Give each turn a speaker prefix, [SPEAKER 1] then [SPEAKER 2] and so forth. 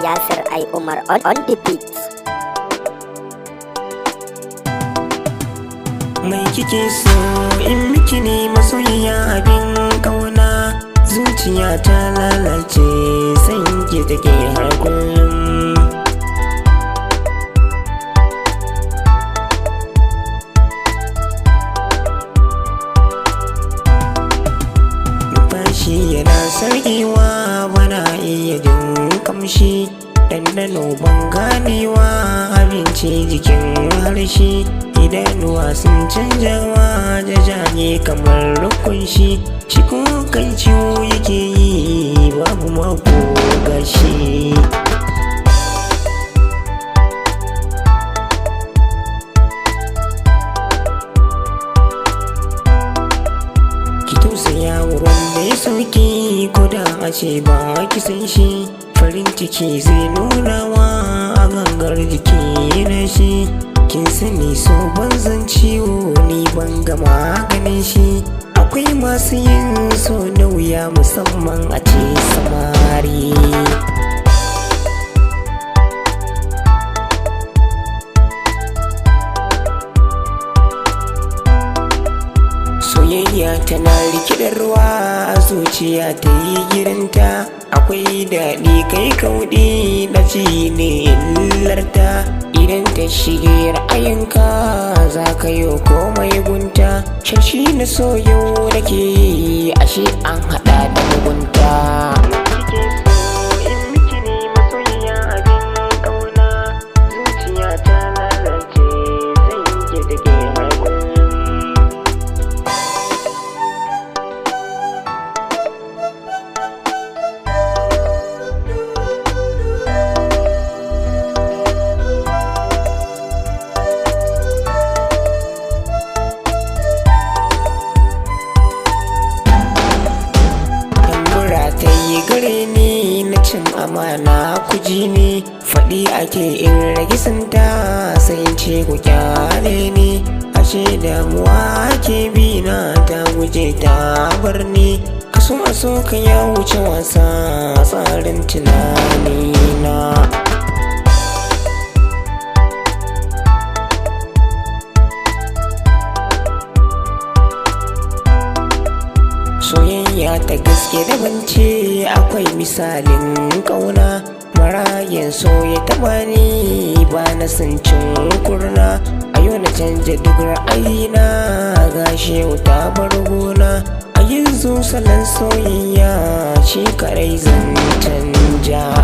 [SPEAKER 1] Yasir I Umar on the beat.
[SPEAKER 2] Mai kike so in miki ne masoyiya abin kauna, zuciya ta lalace san ki take har kullum. Bashi yana sarkewa bana iya jin kamshi, ɗanɗano ban ganewa abinci jikin harshe. Idanuwa sun canjawa jajaye kamar rukunshi, shi ko kai ciwo yake yi babu mako gashi. Ki tausaya wurin da ya sauki ko da a ce ba ki san shi, farin ciki zai nunawa a gangar jiki na shi. Kin sani so banzan ciwo ni ban ga maganin shi, akwai masu yin so da wuya musamman a ce samari. Soyayya tana rikidarwa a zuciya ta yi girinta, akwai daɗi kai kauɗi ɗaci ne illarta. Idan ta shige ra'ayinka za ka yi komai gunta, shashi na soyo da ke yi ashe an haɗa da mugunta. Gare ni na cin amana ku ji ni, faɗi ake in rage santa sai in ce ku kyale ni. Ashe damuwa ke bi na ta guje ta bar ni, kaso a so ka ya wuce wasa tsarin tunani na. Soyayya ta gaske daban ce, akwai misalin ƙauna. Marayan so ya taɓa ni ba na san cin kurna, a yau na canja duk ra'ayina gashi ta bar gona. A yanzu salon soyayya shi karai zan canja.